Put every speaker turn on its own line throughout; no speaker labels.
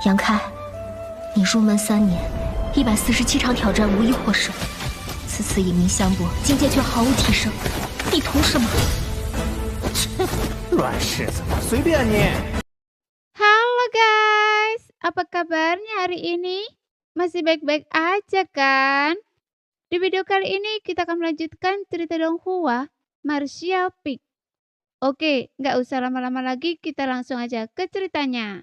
杨开，你入门3年，147场挑战无一获胜，此次以名相搏，境界却毫无提升，你图什么？
乱柿子，随便你。
Halo guys, apa kabarnya hari ini? Masih baik-baik aja kan? Di video kali ini kita akan melanjutkan cerita Donghua Martial Peak. Oke, nggak usah lama-lama lagi, kita langsung aja ke ceritanya.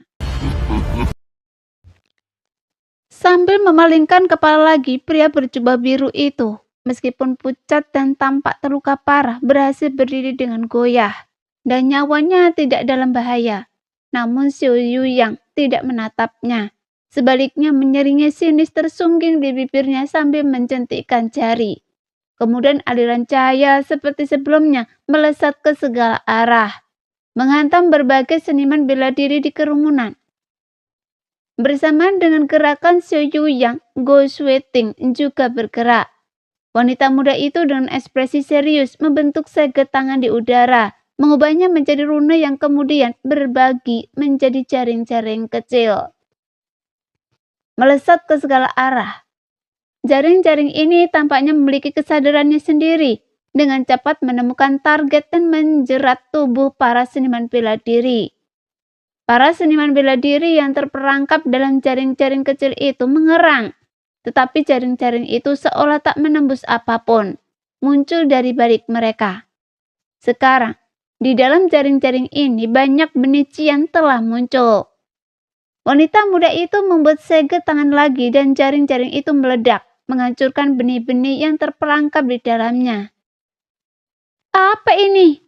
Sambil memalingkan kepala lagi, pria berjubah biru itu, meskipun pucat dan tampak terluka parah, berhasil berdiri dengan goyah. Dan nyawanya tidak dalam bahaya. Namun Xiao Yuyang tidak menatapnya. Sebaliknya menyeringai sinis tersungging di bibirnya sambil mencentikkan jari. Kemudian aliran cahaya seperti sebelumnya melesat ke segala arah, menghantam berbagai seniman bela diri di kerumunan. Bersamaan dengan gerakan Xiao Yuyang, Go Sweating juga bergerak. Wanita muda itu dengan ekspresi serius membentuk segel tangan di udara, mengubahnya menjadi rune yang kemudian berbagi menjadi jaring-jaring kecil, melesat ke segala arah. Jaring-jaring ini tampaknya memiliki kesadarannya sendiri, dengan cepat menemukan target dan menjerat tubuh para seniman bela diri. Para seniman bela diri yang terperangkap dalam jaring-jaring kecil itu mengerang, tetapi jaring-jaring itu seolah tak menembus apapun, muncul dari balik mereka. Sekarang, di dalam jaring-jaring ini banyak benih cian telah muncul. Wanita muda itu membuat segel tangan lagi dan jaring-jaring itu meledak, menghancurkan benih-benih yang terperangkap di dalamnya. Apa ini?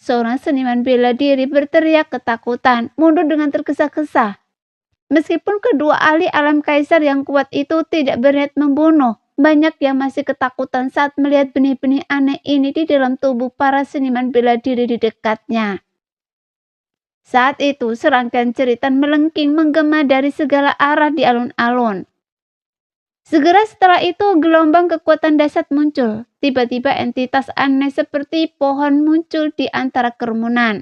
Seorang seniman bela diri berteriak ketakutan, mundur dengan tergesa-gesa. Meskipun kedua ahli alam kaisar yang kuat itu tidak berniat membunuh, banyak yang masih ketakutan saat melihat benih-benih aneh ini di dalam tubuh para seniman bela diri di dekatnya. Saat itu serangkaian jeritan melengking menggema dari segala arah di alun-alun. Segera setelah itu gelombang kekuatan dahsyat muncul. Tiba-tiba entitas aneh seperti pohon muncul di antara kerumunan.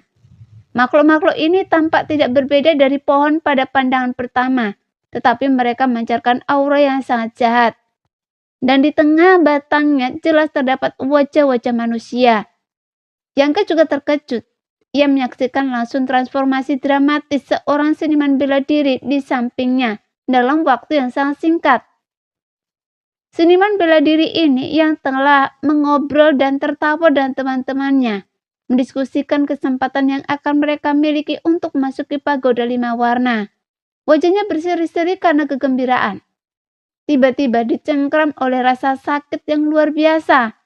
Makhluk-makhluk ini tampak tidak berbeda dari pohon pada pandangan pertama, tetapi mereka memancarkan aura yang sangat jahat. Dan di tengah batangnya jelas terdapat wajah-wajah manusia. Yangke juga terkejut. Ia menyaksikan langsung transformasi dramatis seorang seniman bela diri di sampingnya dalam waktu yang sangat singkat. Seniman bela diri ini yang telah mengobrol dan tertawa dengan teman-temannya, mendiskusikan kesempatan yang akan mereka miliki untuk memasuki pagoda 5 warna. Wajahnya berseri-seri karena kegembiraan. Tiba-tiba dicengkram oleh rasa sakit yang luar biasa.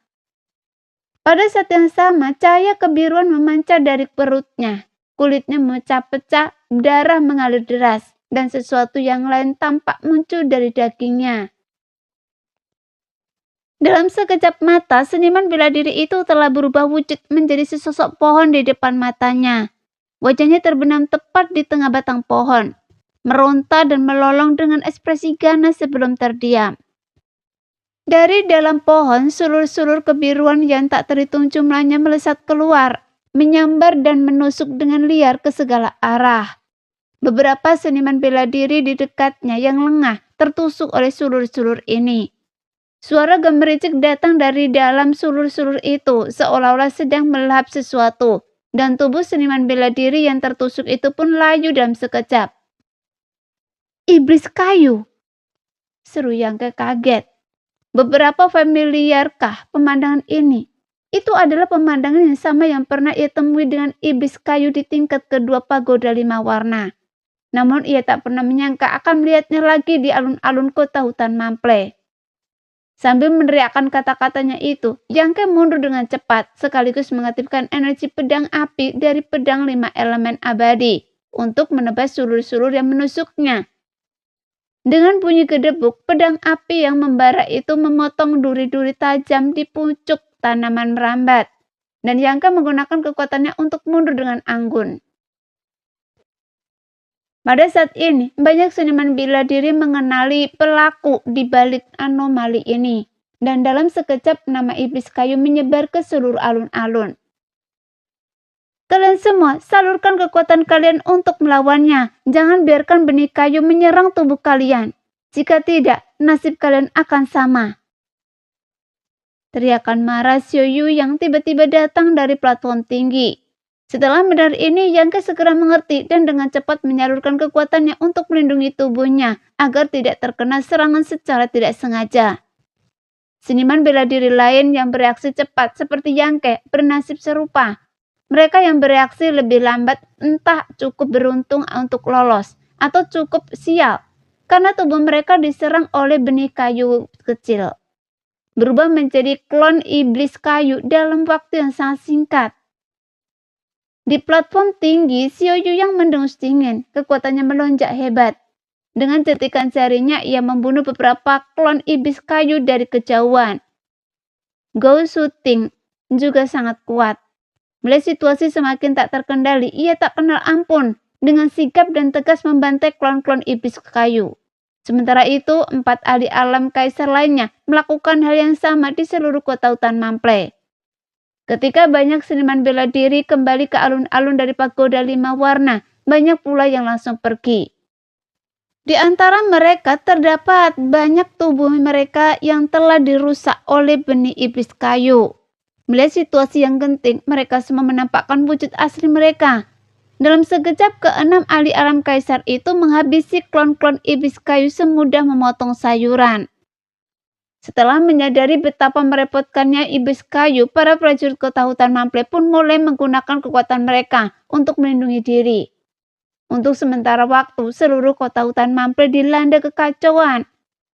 Pada saat yang sama, cahaya kebiruan memancar dari perutnya. Kulitnya memecah-pecah, darah mengalir deras, dan sesuatu yang lain tampak muncul dari dagingnya. Dalam sekejap mata, seniman bela diri itu telah berubah wujud menjadi sesosok pohon di depan matanya. Wajahnya terbenam tepat di tengah batang pohon, meronta dan melolong dengan ekspresi ganas sebelum terdiam. Dari dalam pohon, sulur-sulur kebiruan yang tak terhitung jumlahnya melesat keluar, menyambar dan menusuk dengan liar ke segala arah. Beberapa seniman bela diri di dekatnya yang lengah tertusuk oleh sulur-sulur ini. Suara gemericik datang dari dalam sulur-sulur itu, seolah-olah sedang melahap sesuatu, dan tubuh seniman bela diri yang tertusuk itu pun layu dalam sekejap. Iblis kayu, seru Yangke kaget. Beberapa familiarkah pemandangan ini? Itu adalah pemandangan yang sama yang pernah ia temui dengan iblis kayu di tingkat kedua pagoda 5 warna. Namun ia tak pernah menyangka akan melihatnya lagi di alun-alun kota hutan Mample. Sambil meneriakkan kata-katanya itu, Yangke mundur dengan cepat, sekaligus mengaktifkan energi pedang api dari pedang 5 elemen abadi untuk menebas sulur-sulur yang menusuknya. Dengan bunyi gedebuk, pedang api yang membara itu memotong duri-duri tajam di pucuk tanaman merambat, dan Yangke menggunakan kekuatannya untuk mundur dengan anggun. Pada saat ini, banyak seniman bela diri mengenali pelaku di balik anomali ini, dan dalam sekejap nama iblis kayu menyebar ke seluruh alun-alun. Kalian semua salurkan kekuatan kalian untuk melawannya. Jangan biarkan benih kayu menyerang tubuh kalian. Jika tidak, nasib kalian akan sama. Teriakan marah Xiaoyu yang tiba-tiba datang dari platform tinggi. Setelah mendengar ini, Yang Ke segera mengerti dan dengan cepat menyalurkan kekuatannya untuk melindungi tubuhnya agar tidak terkena serangan secara tidak sengaja. Seniman bela diri lain yang bereaksi cepat seperti Yang Ke bernasib serupa. Mereka yang bereaksi lebih lambat entah cukup beruntung untuk lolos atau cukup sial karena tubuh mereka diserang oleh benih kayu kecil. Berubah menjadi klon iblis kayu dalam waktu yang sangat singkat. Di platform tinggi, Xiaoyu yang mendengus dingin, kekuatannya melonjak hebat. Dengan cetikan jarinya, ia membunuh beberapa klon iblis kayu dari kejauhan. Gou Shuting juga sangat kuat. Melihat situasi semakin tak terkendali, ia tak kenal ampun dengan sigap dan tegas membantai klon-klon iblis kayu. Sementara itu, 4 ahli alam kaisar lainnya melakukan hal yang sama di seluruh kota hutan Mample. Ketika banyak seniman bela diri kembali ke alun-alun dari pagoda 5 warna, banyak pula yang langsung pergi. Di antara mereka terdapat banyak tubuh mereka yang telah dirusak oleh benih iblis kayu. Melihat situasi yang genting, mereka semua menampakkan wujud asli mereka. Dalam sekejap, ke-6 ahli alam kaisar itu menghabisi klon-klon iblis kayu semudah memotong sayuran. Setelah menyadari betapa merepotkannya iblis kayu, para prajurit kota hutan Mample pun mulai menggunakan kekuatan mereka untuk melindungi diri. Untuk sementara waktu, seluruh kota hutan Mample dilanda kekacauan.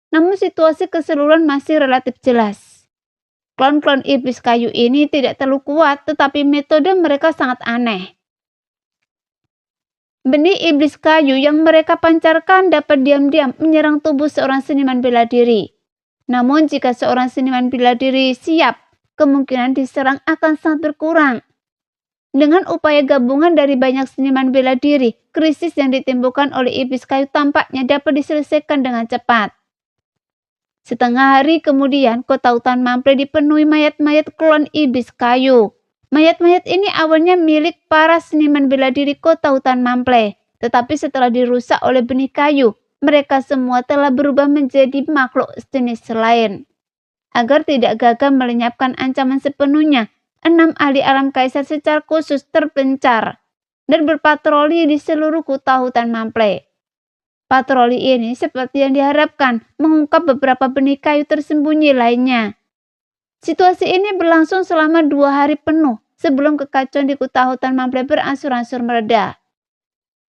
Namun situasi keseluruhan masih relatif jelas. Klon-klon iblis kayu ini tidak terlalu kuat, tetapi metode mereka sangat aneh. Benih iblis kayu yang mereka pancarkan dapat diam-diam menyerang tubuh seorang seniman bela diri. Namun jika seorang seniman bela diri siap, kemungkinan diserang akan sangat berkurang. Dengan upaya gabungan dari banyak seniman bela diri, krisis yang ditimbulkan oleh iblis kayu tampaknya dapat diselesaikan dengan cepat. Setengah hari kemudian, kota hutan Mample dipenuhi mayat-mayat klon iblis kayu. Mayat-mayat ini awalnya milik para seniman bela diri kota hutan Mample. Tetapi setelah dirusak oleh benih kayu, mereka semua telah berubah menjadi makhluk sejenis lain. Agar tidak gagal melenyapkan ancaman sepenuhnya, 6 ahli alam kaisar secara khusus terpencar dan berpatroli di seluruh kota hutan Mample. Patroli ini seperti yang diharapkan mengungkap beberapa benih kayu tersembunyi lainnya. Situasi ini berlangsung selama 2 hari penuh sebelum kekacauan di kota hutan Mample berangsur-angsur mereda.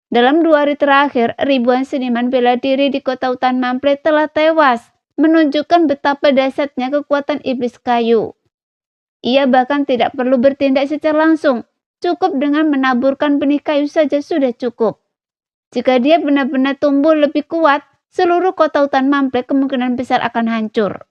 Dalam 2 hari terakhir, ribuan seniman bela diri di kota hutan Mample telah tewas, menunjukkan betapa dahsyatnya kekuatan iblis kayu. Ia bahkan tidak perlu bertindak secara langsung, cukup dengan menaburkan benih kayu saja sudah cukup. Jika dia benar-benar tumbuh lebih kuat, seluruh kota hutan Mample kemungkinan besar akan hancur.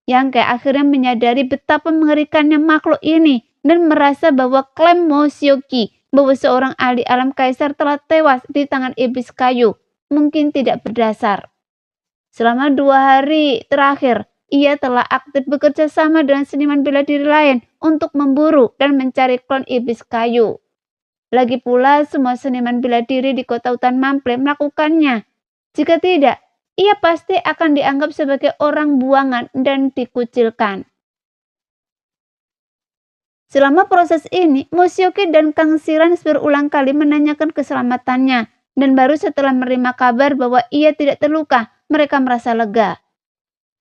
Yang Ke akhirnya menyadari betapa mengerikannya makhluk ini dan merasa bahwa klaim Mo Xiaoqi bahwa seorang ahli alam kaisar telah tewas di tangan iblis kayu mungkin tidak berdasar. Selama 2 hari terakhir, ia telah aktif bekerja sama dengan seniman bela diri lain untuk memburu dan mencari klon iblis kayu. Lagi pula, semua seniman bela diri di kota hutan Mample melakukannya. Jika tidak, ia pasti akan dianggap sebagai orang buangan dan dikucilkan. Selama proses ini, Mo Xiaoqi dan Kang Xiran berulang kali menanyakan keselamatannya, dan baru setelah menerima kabar bahwa ia tidak terluka, mereka merasa lega.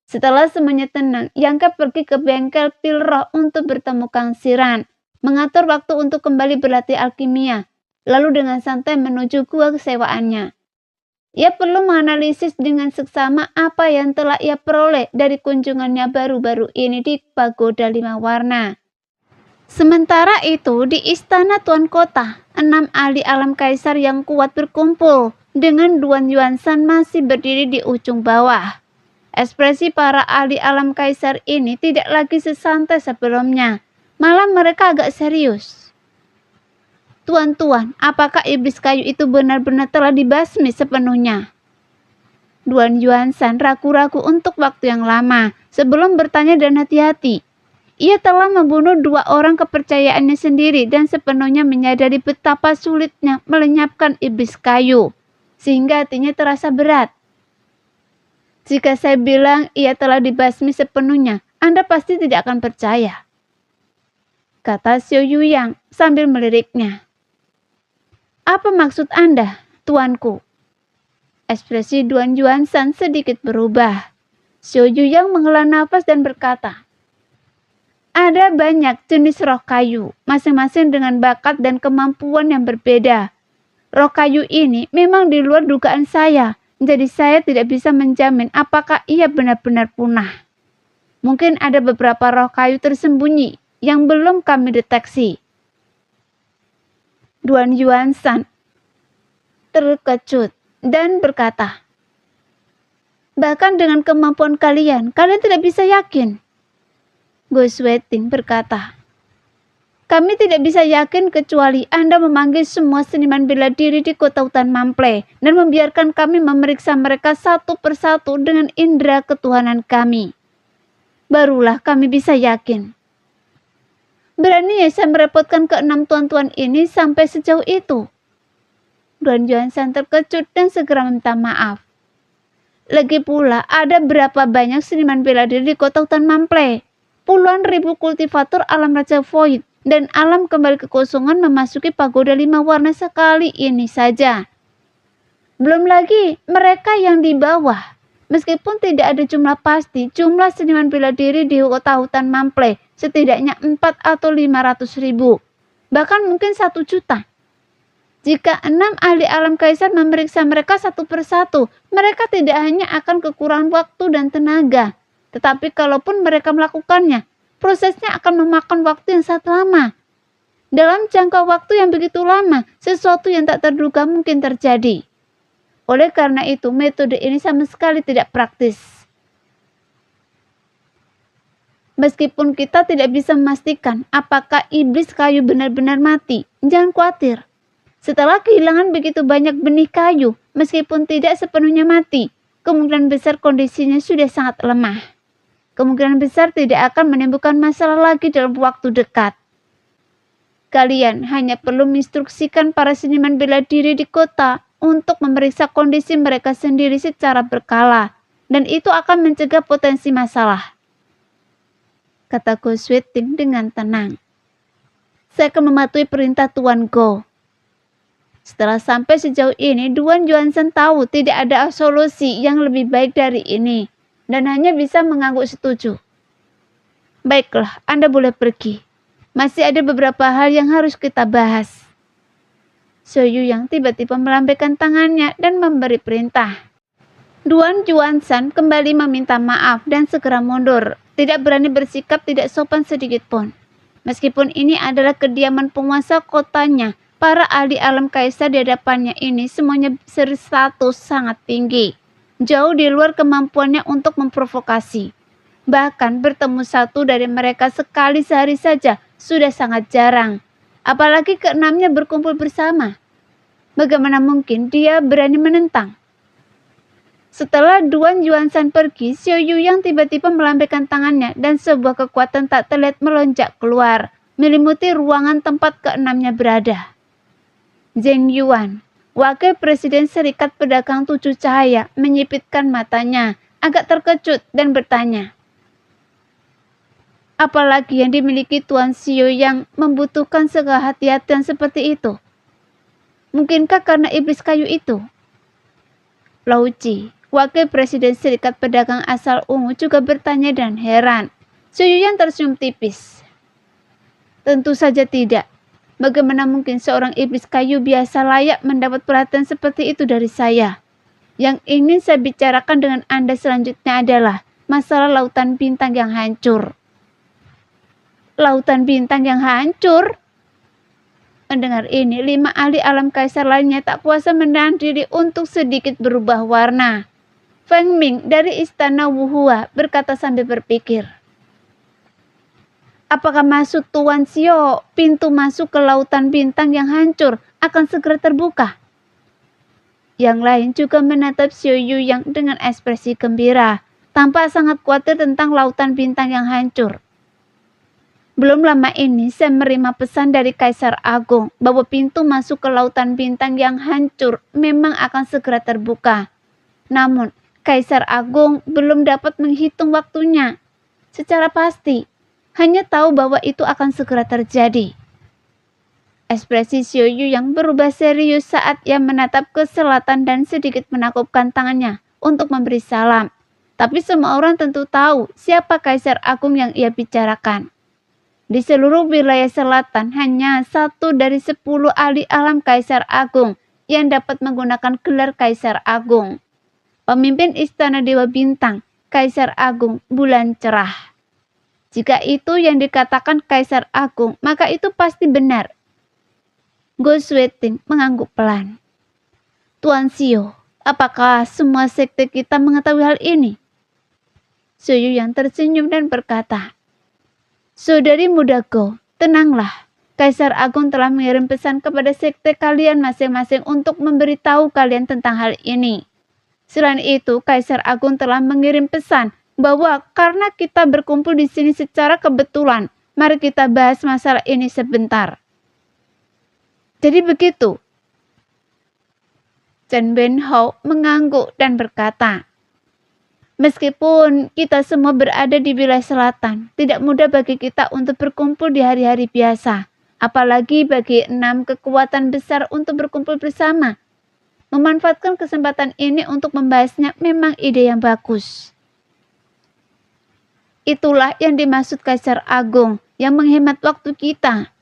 Setelah semuanya tenang, Yang Ke pergi ke bengkel pil roh untuk bertemu Kang Xiran, mengatur waktu untuk kembali berlatih alkimia, lalu dengan santai menuju gua kesewaannya. Ia perlu menganalisis dengan seksama apa yang telah ia peroleh dari kunjungannya baru-baru ini di pagoda 5 warna. Sementara itu, di istana Tuan Kota, 6 ahli alam kaisar yang kuat berkumpul, dengan Duan Yuansan masih berdiri di ujung bawah. Ekspresi para ahli alam kaisar ini tidak lagi sesantai sebelumnya. Malah mereka agak serius. Tuan-tuan, apakah iblis kayu itu benar-benar telah dibasmi sepenuhnya? Duan Yuansan ragu-ragu untuk waktu yang lama sebelum bertanya dan hati-hati. Ia telah membunuh 2 orang kepercayaannya sendiri dan sepenuhnya menyadari betapa sulitnya melenyapkan iblis kayu, sehingga hatinya terasa berat. Jika saya bilang ia telah dibasmi sepenuhnya, Anda pasti tidak akan percaya, kata Xiao Yuyang sambil meliriknya. Apa maksud Anda, tuanku? Ekspresi Duan Yuansan sedikit berubah. Xiao Yuyang menghela nafas dan berkata, ada banyak jenis roh kayu, masing-masing dengan bakat dan kemampuan yang berbeda. Roh kayu ini memang di luar dugaan saya, jadi saya tidak bisa menjamin apakah ia benar-benar punah. Mungkin ada beberapa roh kayu tersembunyi yang belum kami deteksi. Duan Yuansan terkejut dan berkata, bahkan dengan kemampuan kalian tidak bisa yakin. Go Sweating berkata, kami tidak bisa yakin kecuali Anda memanggil semua seniman bela diri di kota hutan Mample dan membiarkan kami memeriksa mereka satu persatu dengan indera ketuhanan kami. Barulah kami bisa yakin. Berani ya saya merepotkan ke-6 tuan-tuan ini sampai sejauh itu? Duan Yuansan terkejut dan segera minta maaf. Lagi pula, ada berapa banyak seniman bela diri di kota hutan Mample? Puluhan ribu kultivator alam Raja Void dan alam kembali kekosongan memasuki pagoda 5 warna sekali ini saja. Belum lagi mereka yang di bawah. Meskipun tidak ada jumlah pasti, jumlah seniman bela diri di kota hutan Mample setidaknya 4 atau 500 ribu. Bahkan mungkin 1 juta. Jika 6 ahli alam kaisar memeriksa mereka satu persatu, mereka tidak hanya akan kekurangan waktu dan tenaga. Tetapi kalaupun mereka melakukannya, prosesnya akan memakan waktu yang sangat lama. Dalam jangka waktu yang begitu lama, sesuatu yang tak terduga mungkin terjadi. Oleh karena itu, metode ini sama sekali tidak praktis. Meskipun kita tidak bisa memastikan apakah iblis kayu benar-benar mati, jangan khawatir. Setelah kehilangan begitu banyak benih kayu, meskipun tidak sepenuhnya mati, kemungkinan besar kondisinya sudah sangat lemah. Kemungkinan besar tidak akan menimbulkan masalah lagi dalam waktu dekat. Kalian hanya perlu menginstruksikan para seniman bela diri di kota untuk memeriksa kondisi mereka sendiri secara berkala, dan itu akan mencegah potensi masalah, kata Go Sweating dengan tenang. Saya akan mematuhi perintah Tuan Go. Setelah sampai sejauh ini, Duan Yuansan tahu tidak ada solusi yang lebih baik dari ini, dan hanya bisa mengangguk setuju. Baiklah, Anda boleh pergi. Masih ada beberapa hal yang harus kita bahas. Xiao Yuyang tiba-tiba melambaikan tangannya dan memberi perintah. Duan Yuansan kembali meminta maaf dan segera mundur, tidak berani bersikap tidak sopan sedikit pun. Meskipun ini adalah kediaman penguasa kotanya, para ahli alam kaisar di hadapannya ini semuanya berstatus sangat tinggi, jauh di luar kemampuannya untuk memprovokasi. Bahkan bertemu satu dari mereka sekali sehari saja sudah sangat jarang, apalagi keenamnya berkumpul bersama. Bagaimana mungkin dia berani menentang? Setelah Duan Yuansan pergi, Xiao Yuyang tiba-tiba melambaikan tangannya dan sebuah kekuatan tak terlihat melonjak keluar, meliputi ruangan tempat keenamnya berada. Zheng Yuan, wakil presiden Serikat Pedagang 7 Cahaya, menyipitkan matanya, agak terkejut dan bertanya, apalagi yang dimiliki Tuan Xiao yang membutuhkan kehati-hatian seperti itu? Mungkinkah karena iblis kayu itu? Lao Ji, wakil presiden Serikat Pedagang asal ungu, juga bertanya dan heran. Xiao yang tersenyum tipis. Tentu saja tidak. Bagaimana mungkin seorang iblis kayu biasa layak mendapat perhatian seperti itu dari saya? Yang ingin saya bicarakan dengan Anda selanjutnya adalah masalah lautan bintang yang hancur. Lautan bintang yang hancur? Mendengar ini, 5 ahli alam kaisar lainnya tak kuasa menahan diri untuk sedikit berubah warna. Feng Ming dari istana Wuhua berkata sambil berpikir, apakah maksud Tuan Xiao pintu masuk ke lautan bintang yang hancur akan segera terbuka? Yang lain juga menatap Xiao Yuyang dengan ekspresi gembira, tampak sangat khawatir tentang lautan bintang yang hancur. Belum lama ini saya menerima pesan dari Kaisar Agung bahwa pintu masuk ke Lautan Bintang yang hancur memang akan segera terbuka. Namun, Kaisar Agung belum dapat menghitung waktunya secara pasti, hanya tahu bahwa itu akan segera terjadi. Ekspresi Xiaoyu yang berubah serius saat ia menatap ke selatan dan sedikit menakupkan tangannya untuk memberi salam. Tapi semua orang tentu tahu siapa Kaisar Agung yang ia bicarakan. Di seluruh wilayah selatan hanya 1 dari 10 ahli alam Kaisar Agung yang dapat menggunakan gelar Kaisar Agung. Pemimpin Istana Dewa Bintang, Kaisar Agung Bulan Cerah. Jika itu yang dikatakan Kaisar Agung, maka itu pasti benar. Go Sweating mengangguk pelan. Tuan Xiao, apakah semua sekte kita mengetahui hal ini? Xiaoyu yang tersenyum dan berkata, Saudari muda Go, tenanglah. Kaisar Agung telah mengirim pesan kepada sekte kalian masing-masing untuk memberitahu kalian tentang hal ini. Selain itu, Kaisar Agung telah mengirim pesan bahwa karena kita berkumpul di sini secara kebetulan, mari kita bahas masalah ini sebentar. Jadi begitu. Chen Benhou mengangguk dan berkata, meskipun kita semua berada di wilayah selatan, tidak mudah bagi kita untuk berkumpul di hari-hari biasa. Apalagi bagi 6 kekuatan besar untuk berkumpul bersama. Memanfaatkan kesempatan ini untuk membahasnya memang ide yang bagus. Itulah yang dimaksud Kaisar Agung yang menghemat waktu kita.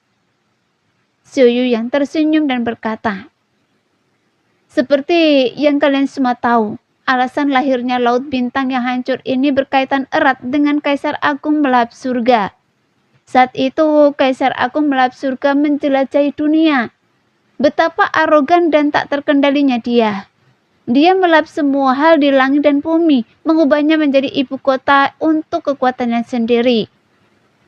Xiaoyu yang tersenyum dan berkata, seperti yang kalian semua tahu, alasan lahirnya Laut Bintang yang hancur ini berkaitan erat dengan Kaisar Agung melahap surga. Saat itu, Kaisar Agung melahap surga menjelajahi dunia. Betapa arogan dan tak terkendalinya dia. Dia melahap semua hal di langit dan bumi, mengubahnya menjadi ibu kota untuk kekuatannya sendiri.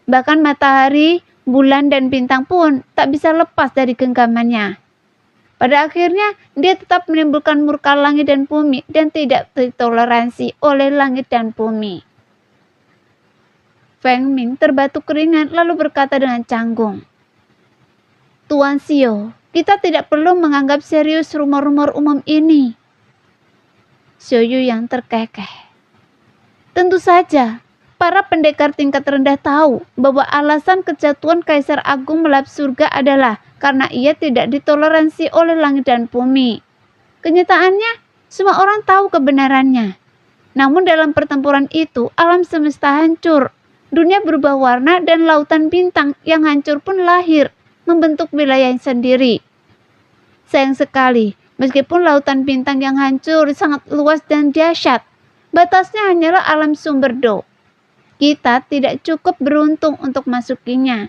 Bahkan matahari, bulan, dan bintang pun tak bisa lepas dari genggamannya. Pada akhirnya, dia tetap menimbulkan murka langit dan bumi dan tidak ditoleransi oleh langit dan bumi. Feng Ming terbatuk keringat lalu berkata dengan canggung, Tuan Xiao, kita tidak perlu menganggap serius rumor-rumor umum ini. Xiaoyu yang terkekeh. Tentu saja, para pendekar tingkat rendah tahu bahwa alasan kejatuhan Kaisar Agung melahap surga adalah karena ia tidak ditoleransi oleh langit dan bumi. Kenyataannya, semua orang tahu kebenarannya. Namun dalam pertempuran itu, alam semesta hancur. Dunia berubah warna dan lautan bintang yang hancur pun lahir, membentuk wilayah sendiri. Sayang sekali, meskipun lautan bintang yang hancur sangat luas dan dahsyat, batasnya hanyalah alam sumber Do. Kita tidak cukup beruntung untuk masukinya.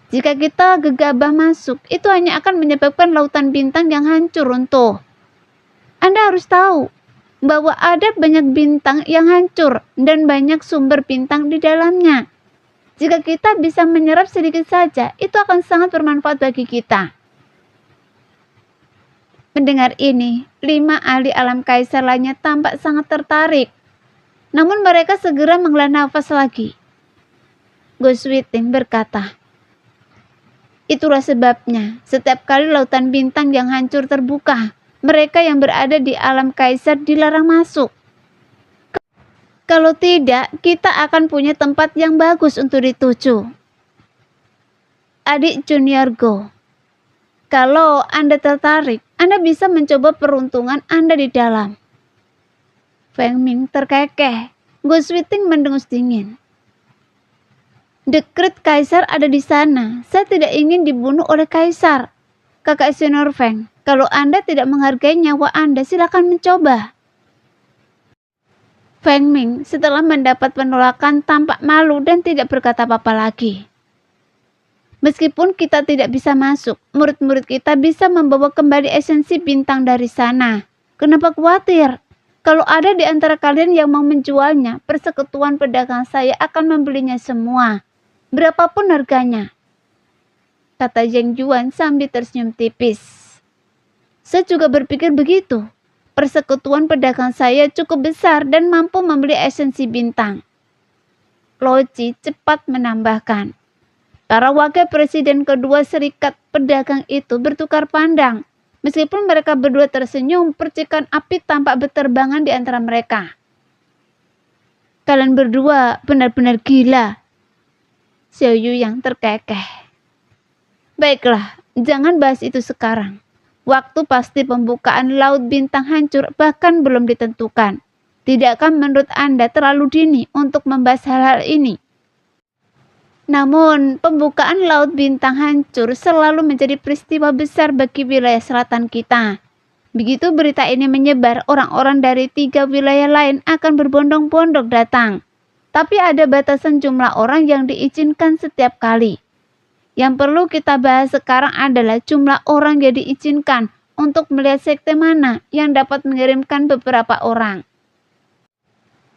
Jika kita gegabah masuk, itu hanya akan menyebabkan lautan bintang yang hancur runtuh. Anda harus tahu bahwa ada banyak bintang yang hancur dan banyak sumber bintang di dalamnya. Jika kita bisa menyerap sedikit saja, itu akan sangat bermanfaat bagi kita. Mendengar ini, 5 ahli alam kaisar lainnya tampak sangat tertarik. Namun mereka segera menghela nafas lagi. Go Sweating berkata, itulah sebabnya setiap kali lautan bintang yang hancur terbuka, mereka yang berada di alam kaisar dilarang masuk. Kalau tidak, kita akan punya tempat yang bagus untuk dituju. Adik junior Go, kalau Anda tertarik, Anda bisa mencoba peruntungan Anda di dalam. Feng Ming terkekeh. Go Sweating mendengus dingin. Dekret Kaisar ada di sana. Saya tidak ingin dibunuh oleh Kaisar. Kakak senior Feng, kalau Anda tidak menghargai nyawa Anda, silakan mencoba. Feng Ming setelah mendapat penolakan tampak malu dan tidak berkata apa-apa lagi. Meskipun kita tidak bisa masuk, murid-murid kita bisa membawa kembali esensi bintang dari sana. Kenapa khawatir? Kalau ada di antara kalian yang mau menjualnya, persekutuan pedagang saya akan membelinya semua. Berapapun harganya, kata Zheng Yuan sambil tersenyum tipis. Saya juga berpikir begitu. Persekutuan pedagang saya cukup besar dan mampu membeli esensi bintang. Lo Ji cepat menambahkan. Para wakil presiden kedua serikat pedagang itu bertukar pandang. Meskipun mereka berdua tersenyum, percikan api tampak berterbangan di antara mereka. Kalian berdua benar-benar gila, Xiao Yu yang terkekeh. Baiklah, jangan bahas itu sekarang. Waktu pasti pembukaan Laut Bintang hancur bahkan belum ditentukan. Tidakkah menurut Anda terlalu dini untuk membahas hal-hal ini? Namun, pembukaan Laut Bintang hancur selalu menjadi peristiwa besar bagi wilayah selatan kita. Begitu berita ini menyebar, orang-orang dari 3 wilayah lain akan berbondong-bondong datang. Tapi ada batasan jumlah orang yang diizinkan setiap kali. Yang perlu kita bahas sekarang adalah jumlah orang yang diizinkan untuk melihat sekte mana yang dapat mengirimkan beberapa orang.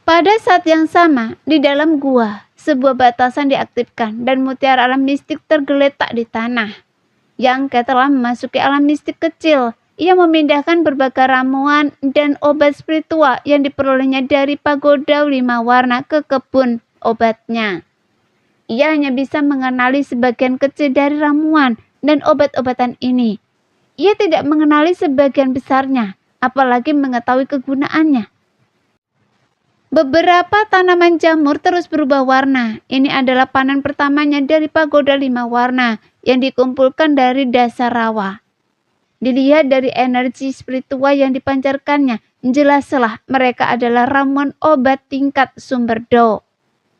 Pada saat yang sama, di dalam gua, sebuah batasan diaktifkan dan mutiara alam mistik tergeletak di tanah. Yang telah memasuki alam mistik kecil. Ia memindahkan berbagai ramuan dan obat spiritual yang diperolehnya dari pagoda 5 warna ke kebun obatnya. Ia hanya bisa mengenali sebagian kecil dari ramuan dan obat-obatan ini. Ia tidak mengenali sebagian besarnya, apalagi mengetahui kegunaannya. Beberapa tanaman jamur terus berubah warna. Ini adalah panen pertamanya dari pagoda 5 warna yang dikumpulkan dari dasar rawa. Dilihat dari energi spiritual yang dipancarkannya, jelaslah mereka adalah ramuan obat tingkat sumber do.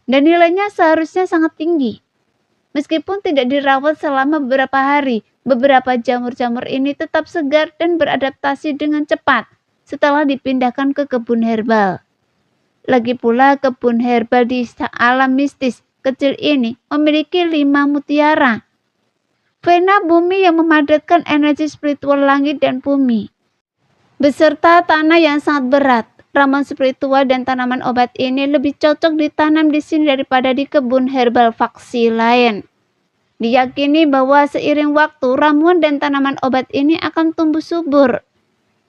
Dan nilainya seharusnya sangat tinggi. Meskipun tidak dirawat selama beberapa hari, beberapa jamur-jamur ini tetap segar dan beradaptasi dengan cepat setelah dipindahkan ke kebun herbal. Lagi pula kebun herbal di alam mistis kecil ini memiliki 5 mutiara. Vena bumi yang memadatkan energi spiritual langit dan bumi. Beserta tanah yang sangat berat, ramuan spiritual dan tanaman obat ini lebih cocok ditanam di sini daripada di kebun herbal faksi lain. Diyakini bahwa seiring waktu ramuan dan tanaman obat ini akan tumbuh subur.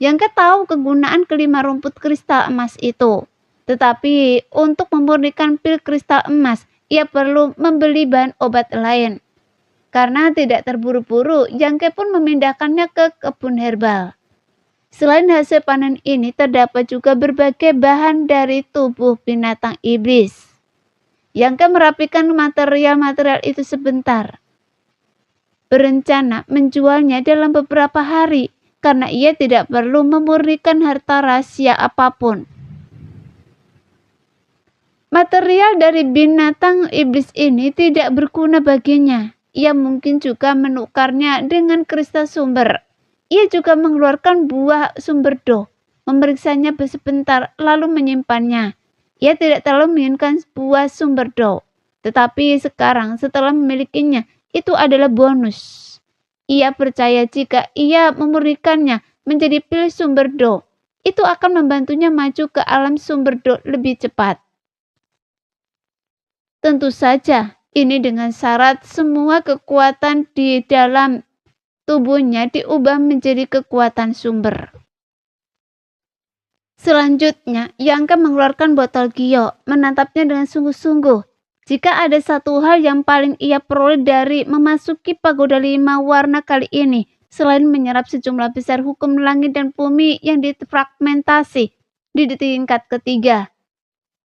Yang tahu kegunaan kelima rumput kristal emas itu. Tetapi untuk memurnikan pil kristal emas, ia perlu membeli bahan obat lain. Karena tidak terburu-buru, Yangke pun memindahkannya ke kebun herbal. Selain hasil panen ini, terdapat juga berbagai bahan dari tubuh binatang iblis. Yangke merapikan material-material itu sebentar. Berencana menjualnya dalam beberapa hari, karena ia tidak perlu memurnikan harta rahasia apapun. Material dari binatang iblis ini tidak berguna baginya. Ia mungkin juga menukarnya dengan kristal sumber. Ia juga mengeluarkan buah sumber do, memeriksanya sebentar lalu menyimpannya. Ia tidak terlalu menginginkan buah sumber do, tetapi sekarang setelah memilikinya, itu adalah bonus. Ia percaya jika ia memurnikannya menjadi pil sumber do, itu akan membantunya maju ke alam sumber do lebih cepat. Tentu saja, ini dengan syarat semua kekuatan di dalam tubuhnya diubah menjadi kekuatan sumber. Selanjutnya, Yangke mengeluarkan botol gio, menatapnya dengan sungguh-sungguh. Jika ada satu hal yang paling ia peroleh dari memasuki pagoda 5 warna kali ini, selain menyerap sejumlah besar hukum langit dan bumi yang difragmentasi di tingkat ketiga,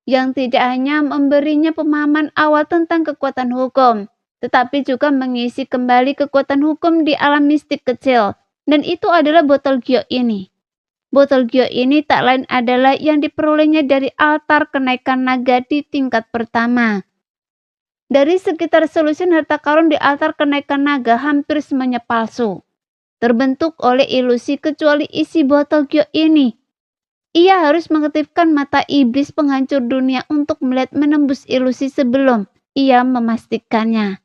yang tidak hanya memberinya pemahaman awal tentang kekuatan hukum, tetapi juga mengisi kembali kekuatan hukum di alam mistik kecil, dan itu adalah botol gio ini. Botol gio ini tak lain adalah yang diperolehnya dari altar kenaikan naga di tingkat pertama. Dari sekitar solusi harta karun di altar kenaikan naga hampir semuanya palsu, terbentuk oleh ilusi kecuali isi botol gio ini. Ia harus mengaktifkan mata iblis penghancur dunia untuk melihat menembus ilusi sebelum ia memastikannya.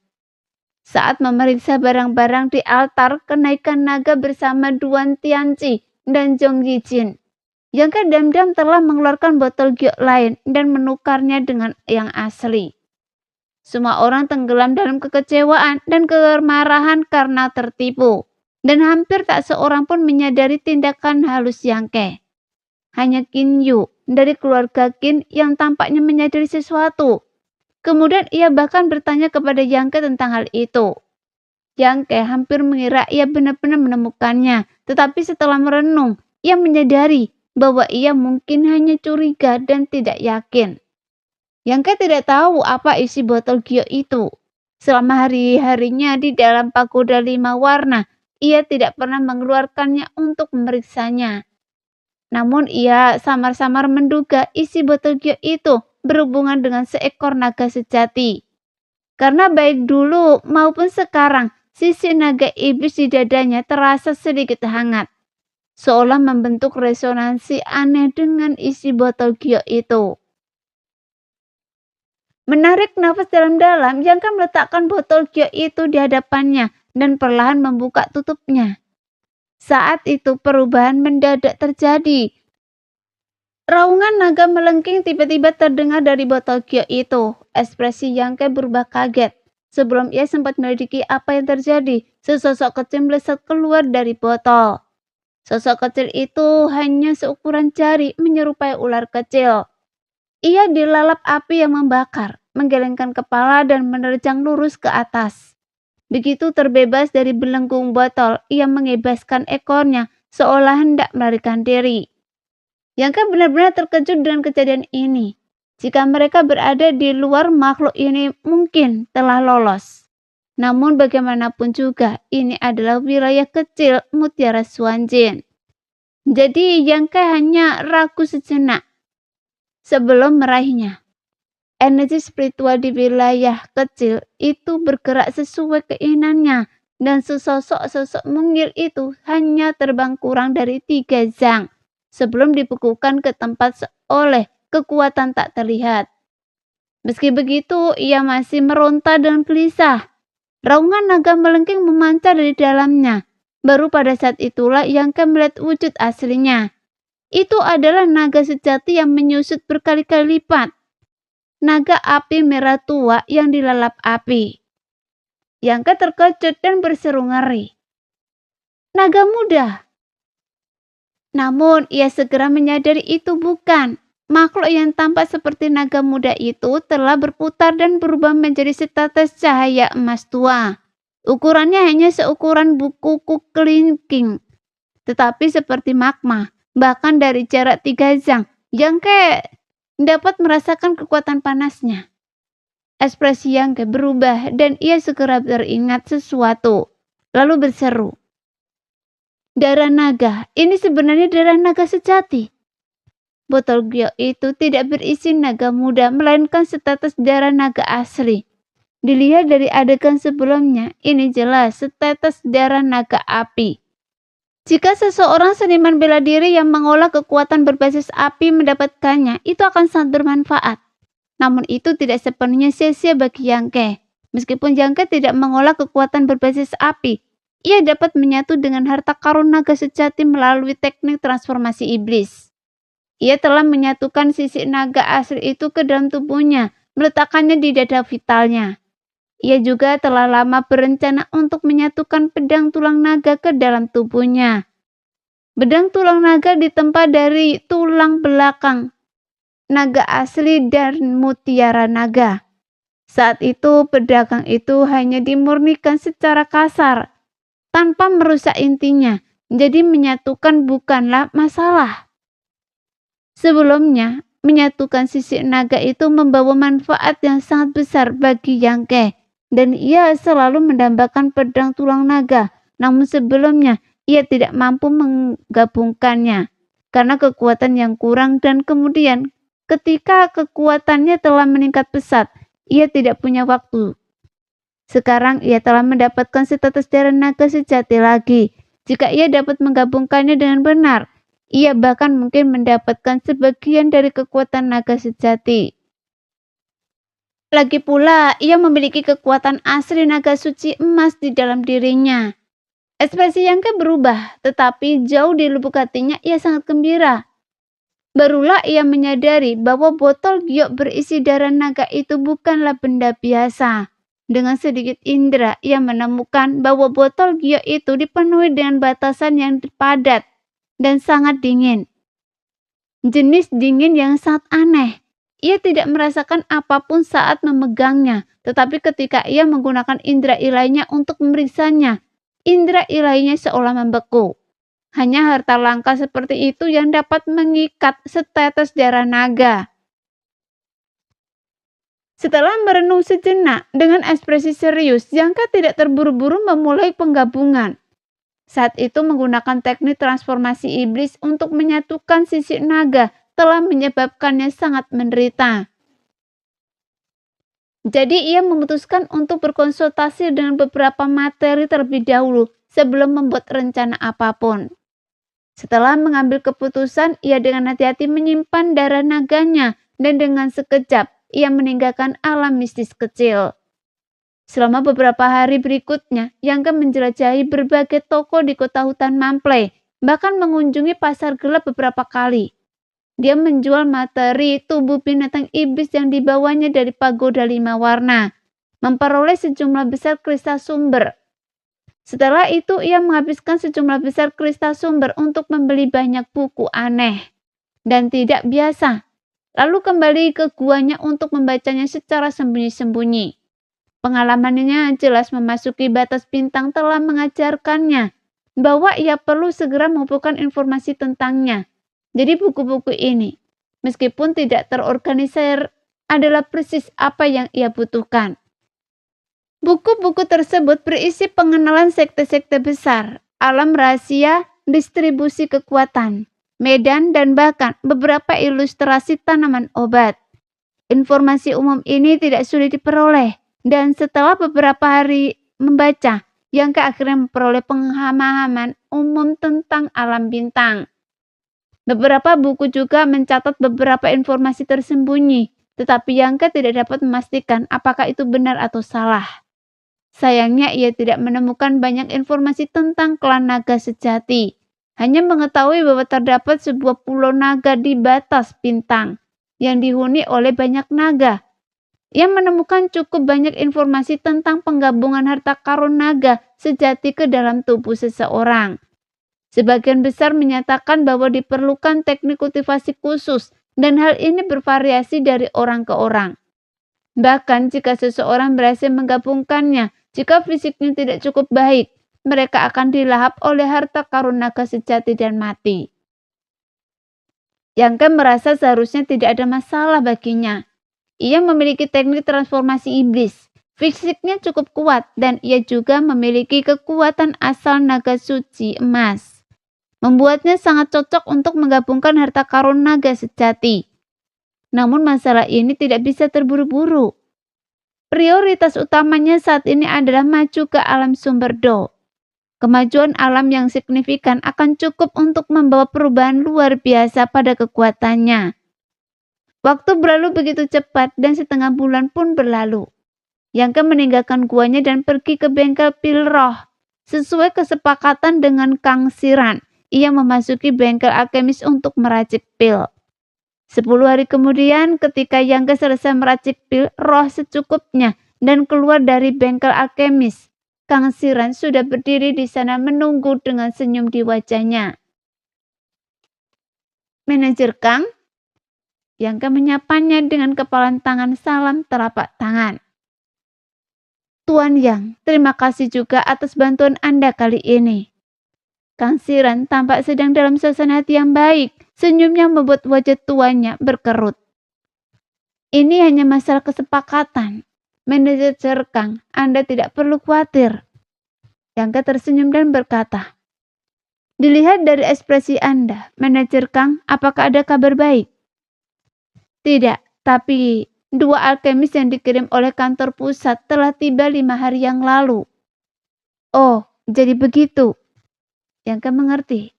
Saat memeriksa barang-barang di altar kenaikan naga bersama Duan Tianci dan Zhong Yijin, Yangke diam-diam telah mengeluarkan botol gio lain dan menukarnya dengan yang asli. Semua orang tenggelam dalam kekecewaan dan kemarahan karena tertipu, dan hampir tak seorang pun menyadari tindakan halus Yangke. Hanya Qin Yu dari keluarga Qin yang tampaknya menyadari sesuatu. Kemudian ia bahkan bertanya kepada Yangke tentang hal itu. Yangke hampir mengira ia benar-benar menemukannya, tetapi setelah merenung, ia menyadari bahwa ia mungkin hanya curiga dan tidak yakin. Yangke tidak tahu apa isi botol Gyo itu. Selama hari-harinya di dalam pagoda 5 warna, ia tidak pernah mengeluarkannya untuk memeriksanya. Namun ia samar-samar menduga isi botol Gyo itu berhubungan dengan seekor naga sejati. Karena baik dulu maupun sekarang, sisi naga iblis di dadanya terasa sedikit hangat, seolah membentuk resonansi aneh dengan isi botol Gyo itu. Menarik nafas dalam-dalam, Yangke meletakkan botol Gyo itu di hadapannya dan perlahan membuka tutupnya. Saat itu perubahan mendadak terjadi. Raungan naga melengking tiba-tiba terdengar dari botol Gyo itu. Ekspresi Yangke berubah kaget. Sebelum ia sempat menyelidiki apa yang terjadi, sesosok kecil melesat keluar dari botol. Sosok kecil itu hanya seukuran jari, menyerupai ular kecil. Ia dilalap api yang membakar, menggelengkan kepala dan menerjang lurus ke atas. Begitu terbebas dari belenggung botol, ia mengebaskan ekornya seolah hendak melarikan diri. Yangke benar-benar terkejut dengan kejadian ini. Jika mereka berada di luar, makhluk ini mungkin telah lolos. Namun bagaimanapun juga, ini adalah wilayah kecil Mutiara Suanjin. Jadi Yangke hanya ragu sejenak sebelum meraihnya. Energi spiritual di wilayah kecil itu bergerak sesuai keinginannya, dan sesosok mungil itu hanya terbang kurang dari 3 zang sebelum dipukulkan ke tempat oleh kekuatan tak terlihat. Meski begitu, ia masih meronta dengan gelisah. Raungan naga melengking memancar dari dalamnya. Baru pada saat itulah Yangke melihat wujud aslinya. Itu adalah naga sejati yang menyusut berkali-kali lipat. Naga api merah tua yang dilalap api. Yangke terkejut dan berseru ngeri. Naga muda. Namun ia segera menyadari itu bukan. Makhluk yang tampak seperti naga muda itu telah berputar dan berubah menjadi setetes cahaya emas tua. Ukurannya hanya seukuran buku kelingking, tetapi seperti magma. Bahkan dari jarak 3 zang, Yangke dapat merasakan kekuatan panasnya. Ekspresi Yangke berubah dan ia segera teringat sesuatu, lalu berseru. Darah naga, ini sebenarnya darah naga sejati. Botol Gyo itu tidak berisi naga muda, melainkan setetes darah naga asli. Dilihat dari adegan sebelumnya, ini jelas setetes darah naga api. Jika seseorang seniman bela diri yang mengolah kekuatan berbasis api mendapatkannya, itu akan sangat bermanfaat. Namun itu tidak sepenuhnya sia-sia bagi Yangke. Meskipun Yangke tidak mengolah kekuatan berbasis api, ia dapat menyatu dengan harta karun naga sejati melalui teknik transformasi iblis. Ia telah menyatukan sisi naga asli itu ke dalam tubuhnya, meletakkannya di dada vitalnya. Ia juga telah lama berencana untuk menyatukan pedang tulang naga ke dalam tubuhnya. Pedang tulang naga ditempa dari tulang belakang naga asli dan mutiara naga. Saat itu pedang itu hanya dimurnikan secara kasar, tanpa merusak intinya, jadi menyatukan bukanlah masalah. Sebelumnya, menyatukan sisi naga itu membawa manfaat yang sangat besar bagi Yangke, dan ia selalu mendambakan pedang tulang naga. Namun sebelumnya, ia tidak mampu menggabungkannya karena kekuatan yang kurang, dan kemudian ketika kekuatannya telah meningkat pesat, ia tidak punya waktu. Sekarang ia telah mendapatkan setetes darah naga sejati lagi. Jika ia dapat menggabungkannya dengan benar, ia bahkan mungkin mendapatkan sebagian dari kekuatan naga sejati. Lagi pula, ia memiliki kekuatan asli naga suci emas di dalam dirinya. Ekspresi Yangke berubah, tetapi jauh di lubuk hatinya ia sangat gembira. Barulah ia menyadari bahwa botol Gyo berisi darah naga itu bukanlah benda biasa. Dengan sedikit indera, ia menemukan bahwa botol Gyo itu dipenuhi dengan batasan yang padat dan sangat dingin. Jenis dingin yang sangat aneh. Ia tidak merasakan apapun saat memegangnya, tetapi ketika ia menggunakan indera ilahiynya untuk memeriksanya, indera ilahiynya seolah membeku. Hanya harta langka seperti itu yang dapat mengikat setetes darah naga. Setelah merenung sejenak dengan ekspresi serius, Yangka tidak terburu-buru memulai penggabungan. Saat itu menggunakan teknik transformasi iblis untuk menyatukan sisik naga telah menyebabkannya sangat menderita. Jadi ia memutuskan untuk berkonsultasi dengan beberapa materi terlebih dahulu sebelum membuat rencana apapun. Setelah mengambil keputusan, ia dengan hati-hati menyimpan darah naganya dan dengan sekejap ia meninggalkan alam mistis kecil. Selama beberapa hari berikutnya, Yangka menjelajahi berbagai toko di kota hutan Mamplay, bahkan mengunjungi pasar gelap beberapa kali. Dia menjual materi tubuh binatang iblis yang dibawanya dari pagoda 5 warna, memperoleh sejumlah besar kristal sumber. Setelah itu, ia menghabiskan sejumlah besar kristal sumber untuk membeli banyak buku aneh dan tidak biasa. Lalu kembali ke guanya untuk membacanya secara sembunyi-sembunyi. Pengalamannya jelas memasuki batas bintang telah mengajarkannya bahwa ia perlu segera mengumpulkan informasi tentangnya. Jadi buku-buku ini, meskipun tidak terorganisir, adalah persis apa yang ia butuhkan. Buku-buku tersebut berisi pengenalan sekte-sekte besar, alam rahasia, distribusi kekuatan, medan, dan bahkan beberapa ilustrasi tanaman obat. Informasi umum ini tidak sulit diperoleh, dan setelah beberapa hari membaca, Yangka akhirnya memperoleh pemahaman umum tentang alam bintang. Beberapa buku juga mencatat beberapa informasi tersembunyi, tetapi Yangka tidak dapat memastikan apakah itu benar atau salah. Sayangnya ia tidak menemukan banyak informasi tentang klan naga sejati. Hanya mengetahui bahwa terdapat sebuah pulau naga di batas bintang yang dihuni oleh banyak naga. Ia menemukan cukup banyak informasi tentang penggabungan harta karun naga sejati ke dalam tubuh seseorang. Sebagian besar menyatakan bahwa diperlukan teknik kultivasi khusus dan hal ini bervariasi dari orang ke orang. Bahkan jika seseorang berhasil menggabungkannya, jika fisiknya tidak cukup baik, mereka akan dilahap oleh harta karun naga sejati dan mati. Yangka merasa seharusnya tidak ada masalah baginya. Ia memiliki teknik transformasi iblis. Fisiknya cukup kuat dan ia juga memiliki kekuatan asal naga suci emas. Membuatnya sangat cocok untuk menggabungkan harta karun naga sejati. Namun masalah ini tidak bisa terburu-buru. Prioritas utamanya saat ini adalah maju ke alam sumber Do. Kemajuan alam yang signifikan akan cukup untuk membawa perubahan luar biasa pada kekuatannya. Waktu berlalu begitu cepat dan setengah bulan pun berlalu. Yangka meninggalkan guanya dan pergi ke bengkel pil roh. Sesuai kesepakatan dengan Kang Siran, ia memasuki bengkel alkemis untuk meracik pil. 10 hari kemudian, ketika Yangka selesai meracik pil roh secukupnya dan keluar dari bengkel alkemis, Kang Siran sudah berdiri di sana menunggu dengan senyum di wajahnya. "Manajer Kang?" Yangka menyapanya dengan kepalan tangan salam telapak tangan. "Tuan Yang, terima kasih juga atas bantuan Anda kali ini." Kang Siran tampak sedang dalam suasana hati yang baik. Senyumnya membuat wajah tuannya berkerut. "Ini hanya masalah kesepakatan. Manajer Kang, Anda tidak perlu khawatir." Yangka tersenyum dan berkata, "Dilihat dari ekspresi Anda, Manajer Kang, apakah ada kabar baik?" "Tidak, tapi 2 alkemis yang dikirim oleh kantor pusat telah tiba 5 hari yang lalu." "Oh, jadi begitu." Yangka mengerti.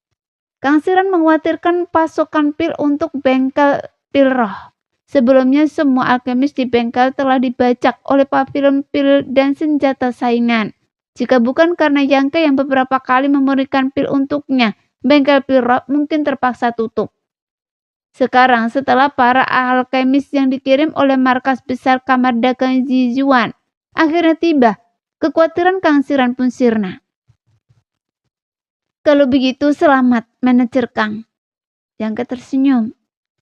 Kang Siran mengkhawatirkan pasokan pil untuk bengkel pil roh. Sebelumnya semua alkemis di bengkel telah dibajak oleh pavilion pil dan senjata saingan. Jika bukan karena Yangka yang beberapa kali memberikan pil untuknya, bengkel pil roh mungkin terpaksa tutup. Sekarang setelah para alkemis yang dikirim oleh markas besar kamar dagang Zizuan akhirnya tiba, kekhawatiran Kang Siran pun sirna. "Kalau begitu selamat, Manajer Kang." Yangka tersenyum.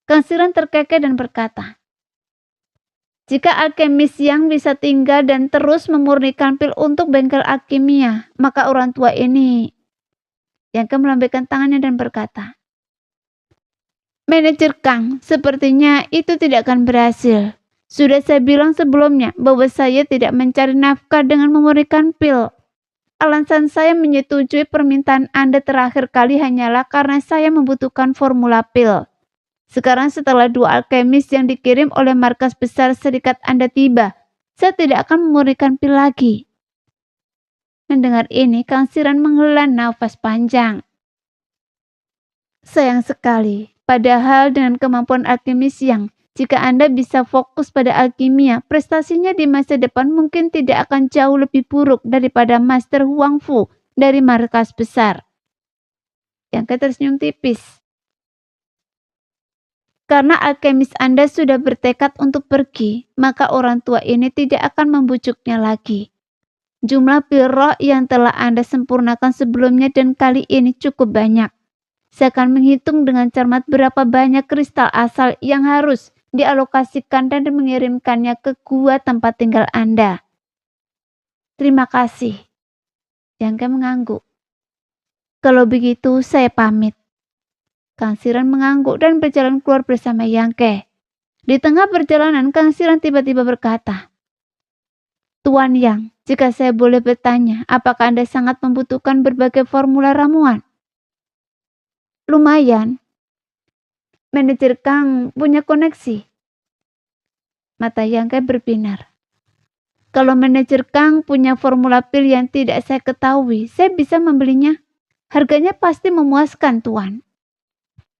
Kang Siran terkekeh dan berkata, Jika alkemis yang bisa tinggal dan terus memurnikan pil untuk bengkel alkimia, maka orang tua ini yang melambaikan tangannya dan berkata, "Manajer Kang, sepertinya itu tidak akan berhasil. Sudah saya bilang sebelumnya bahwa saya tidak mencari nafkah dengan memurnikan pil. Alasan saya menyetujui permintaan Anda terakhir kali hanyalah karena saya membutuhkan formula pil. Sekarang setelah 2 alkemis yang dikirim oleh markas besar serikat Anda tiba, saya tidak akan memurnikan pil lagi." Mendengar ini, Kang Siran menghela nafas panjang. Sayang sekali, padahal dengan kemampuan alkemis yang, jika Anda bisa fokus pada alkimia, prestasinya di masa depan mungkin tidak akan jauh lebih buruk daripada Master Huang Fu dari markas besar. Yang tersenyum tipis. Karena alkemis Anda sudah bertekad untuk pergi, maka orang tua ini tidak akan membujuknya lagi. Jumlah pil roh yang telah Anda sempurnakan sebelumnya dan kali ini cukup banyak. Saya akan menghitung dengan cermat berapa banyak kristal asal yang harus dialokasikan dan mengirimkannya ke gua tempat tinggal Anda. Terima kasih. Yang mengangguk. Kalau begitu, saya pamit. Kang Siran mengangguk dan berjalan keluar bersama Yangke. Di tengah perjalanan, Kang Siran tiba-tiba berkata, "Tuan Yang, jika saya boleh bertanya, apakah Anda sangat membutuhkan berbagai formula ramuan?" "Lumayan. Manajer Kang punya koneksi." Mata Yangke berbinar. "Kalau manajer Kang punya formula pil yang tidak saya ketahui, saya bisa membelinya. Harganya pasti memuaskan, Tuan."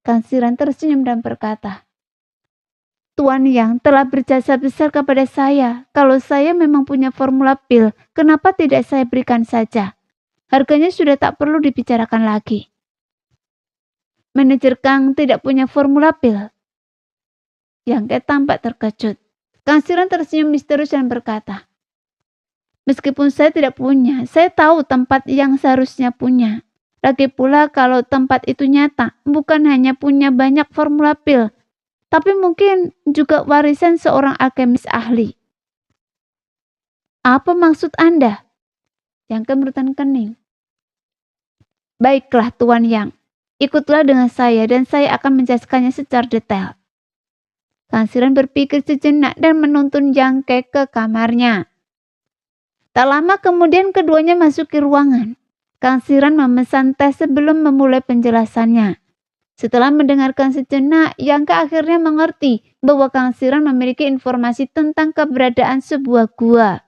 Kang Siran tersenyum dan berkata, "Tuan Yang telah berjasa besar kepada saya. Kalau saya memang punya formula pil, kenapa tidak saya berikan saja? Harganya sudah tak perlu dibicarakan lagi." "Manajer Kang tidak punya formula pil?" Yang tampak terkejut. Kang Siran tersenyum misterius dan berkata, "Meskipun saya tidak punya, saya tahu tempat yang seharusnya punya. Lagi pula kalau tempat itu nyata, bukan hanya punya banyak formula pil, tapi mungkin juga warisan seorang alkemis ahli." "Apa maksud Anda?" Yang kemurutan kening. "Baiklah Tuan Yang, ikutlah dengan saya dan saya akan menjelaskannya secara detail." Kang Siran berpikir sejenak dan menuntun Yangke ke kamarnya. Tak lama kemudian keduanya masuki ruangan. Kang Siran memesan teh sebelum memulai penjelasannya. Setelah mendengarkan sejenak, Yangke akhirnya mengerti bahwa Kang Siran memiliki informasi tentang keberadaan sebuah gua.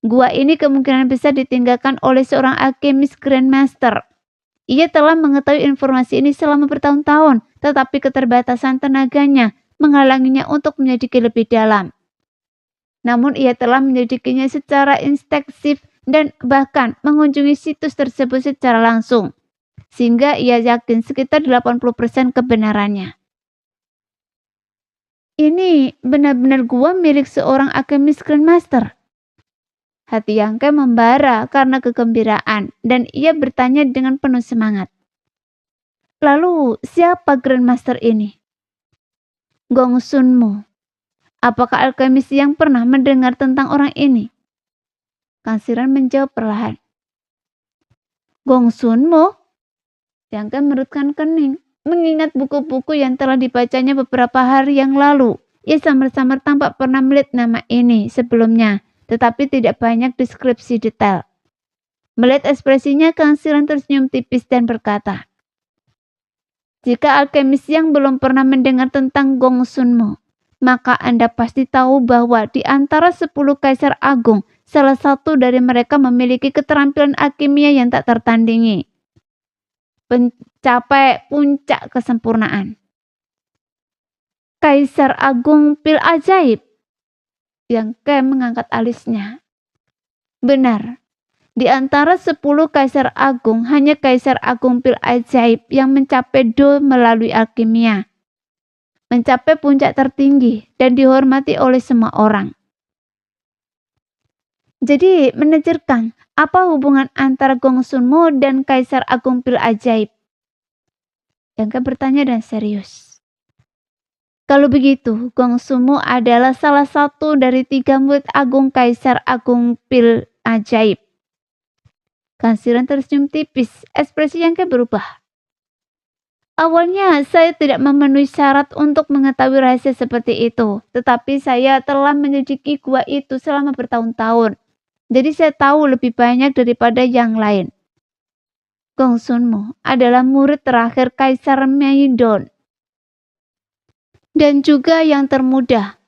Gua ini kemungkinan besar ditinggalkan oleh seorang alkemis Grandmaster. Ia telah mengetahui informasi ini selama bertahun-tahun, tetapi keterbatasan tenaganya menghalanginya untuk menyelidiki lebih dalam. Namun ia telah menyelidikinya secara instinktif dan bahkan mengunjungi situs tersebut secara langsung, sehingga ia yakin sekitar 80% kebenarannya. "Ini benar-benar gua milik seorang alkemis Grandmaster?" Hati Yangke membara karena kegembiraan dan ia bertanya dengan penuh semangat, "Lalu siapa Grandmaster ini?" "Gong Sunmu. Apakah alkemis yang pernah mendengar tentang orang ini?" Kang Siran menjawab perlahan. "Gong Sunmu?" Yang mengerutkan kening. Mengingat buku-buku yang telah dibacanya beberapa hari yang lalu, ia samar-samar tampak pernah melihat nama ini sebelumnya, tetapi tidak banyak deskripsi detail. Melihat ekspresinya, Kang Siran tersenyum tipis dan berkata, "Jika alkemis yang belum pernah mendengar tentang Gong Sunmu, maka Anda pasti tahu bahwa di antara 10 kaisar agung, salah satu dari mereka memiliki keterampilan alkimia yang tak tertandingi. Mencapai puncak kesempurnaan. Kaisar Agung Pil Ajaib." Yang mengangkat alisnya. "Benar. Di antara 10 kaisar agung, hanya Kaisar Agung Pil Ajaib yang mencapai do melalui alkimia. Mencapai puncak tertinggi dan dihormati oleh semua orang." "Jadi, manajer Kang, apa hubungan antara Gong Sunmu dan Kaisar Agung Pil Ajaib?" Yang bertanya dan serius. Kalau begitu, Gongsumu adalah salah satu dari 3 murid agung Kaisar Agung Pil Ajaib. Kang Siran tersenyum tipis, ekspresi Yangke berubah. Awalnya saya tidak memenuhi syarat untuk mengetahui rahasia seperti itu, tetapi saya telah menyelidiki gua itu selama bertahun-tahun. Jadi saya tahu lebih banyak daripada yang lain. Gongsunmu adalah murid terakhir Kaisar Meidon. Dan juga yang termuda.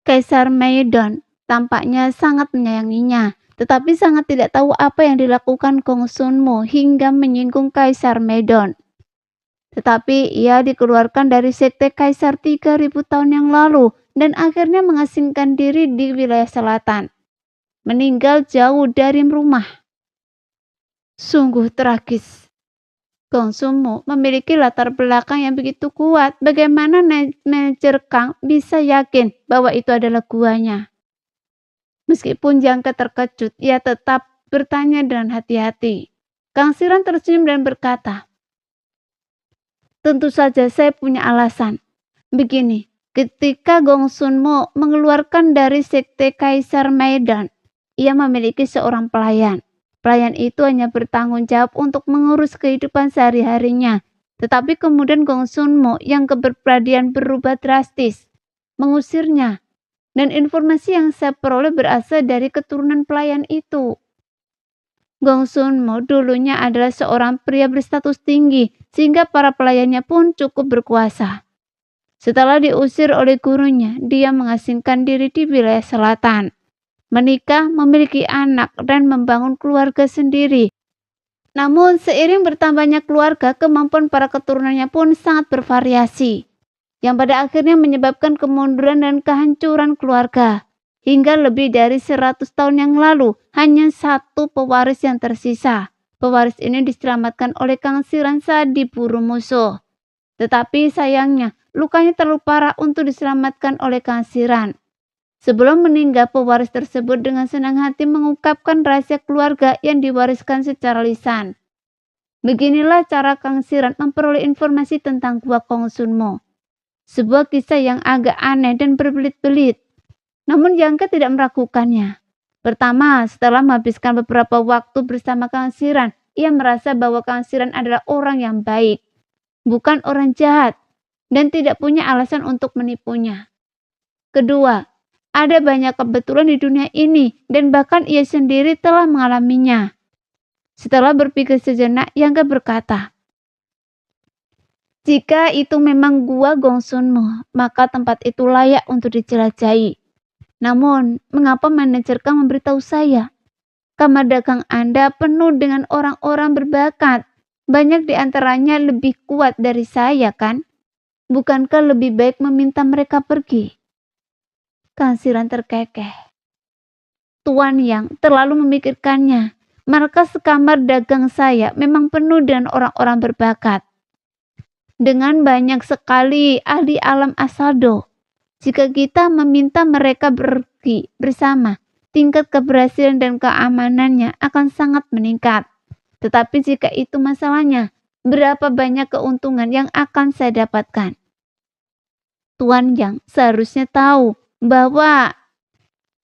Kaisar Meidon tampaknya sangat menyayanginya, tetapi sangat tidak tahu apa yang dilakukan Gongsunmu hingga menyinggung Kaisar Meidon. Tetapi ia dikeluarkan dari sekte Kaisar 3000 tahun yang lalu dan akhirnya mengasingkan diri di wilayah selatan. Meninggal jauh dari rumah. Sungguh tragis. Gongsumu memiliki latar belakang yang begitu kuat. Bagaimana manajer Kang bisa yakin bahwa itu adalah guanya? Meskipun Jangka terkejut, ia tetap bertanya dengan hati-hati. Kang Siran tersenyum dan berkata, tentu saja saya punya alasan. Begini, ketika Gongsunmu mengeluarkan dari sekte Kaisar Medan, ia memiliki seorang pelayan. Pelayan itu hanya bertanggung jawab untuk mengurus kehidupan sehari-harinya. Tetapi kemudian Gongsunmu yang kepribadian berubah drastis, mengusirnya. Dan informasi yang saya peroleh berasal dari keturunan pelayan itu. Gongsunmu dulunya adalah seorang pria berstatus tinggi, sehingga para pelayannya pun cukup berkuasa. Setelah diusir oleh gurunya, dia mengasingkan diri di wilayah selatan. Menikah, memiliki anak, dan membangun keluarga sendiri. Namun seiring bertambahnya keluarga, kemampuan para keturunannya pun sangat bervariasi, yang pada akhirnya menyebabkan kemunduran dan kehancuran keluarga. Hingga lebih dari 100 tahun yang lalu, hanya satu pewaris yang tersisa. Pewaris ini diselamatkan oleh Kang Siran saat diburu musuh. Tetapi sayangnya, lukanya terlalu parah untuk diselamatkan oleh Kang Siran. Sebelum meninggal, pewaris tersebut dengan senang hati mengungkapkan rahasia keluarga yang diwariskan secara lisan. Beginilah cara Kang Siran memperoleh informasi tentang Gua Gongsunmu. Sebuah kisah yang agak aneh dan berbelit-belit. Namun Jangka tidak meragukannya. Pertama, setelah menghabiskan beberapa waktu bersama Kang Siran, ia merasa bahwa Kang Siran adalah orang yang baik, bukan orang jahat, dan tidak punya alasan untuk menipunya. Kedua, ada banyak kebetulan di dunia ini dan bahkan ia sendiri telah mengalaminya. Setelah berpikir sejenak, Yangga berkata, jika itu memang Gua Gongsunmu, maka tempat itu layak untuk dijelajahi. Namun, mengapa manajer Kang memberitahu saya? Kamar dagang Anda penuh dengan orang-orang berbakat. Banyak di antaranya lebih kuat dari saya, kan? Bukankah lebih baik meminta mereka pergi? Kang Siran terkekeh. Tuan Yang terlalu memikirkannya. Markas kamar dagang saya memang penuh dengan orang-orang berbakat. Dengan banyak sekali ahli alam asado. Jika kita meminta mereka pergi bersama, tingkat keberhasilan dan keamanannya akan sangat meningkat. Tetapi jika itu masalahnya, berapa banyak keuntungan yang akan saya dapatkan? Tuan Yang seharusnya tahu bahwa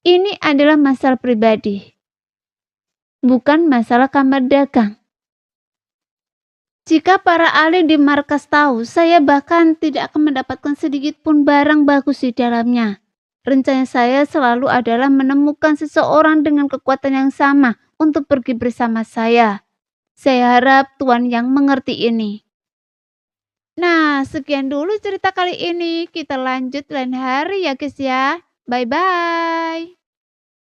ini adalah masalah pribadi, bukan masalah kamar dagang. Jika para ahli di markas tahu, saya bahkan tidak akan mendapatkan sedikit pun barang bagus di dalamnya. Rencana saya selalu adalah menemukan seseorang dengan kekuatan yang sama untuk pergi bersama saya. Saya harap Tuan Yang mengerti ini. Nah, sekian dulu cerita kali ini. Kita lanjut lain hari ya guys ya. Bye-bye.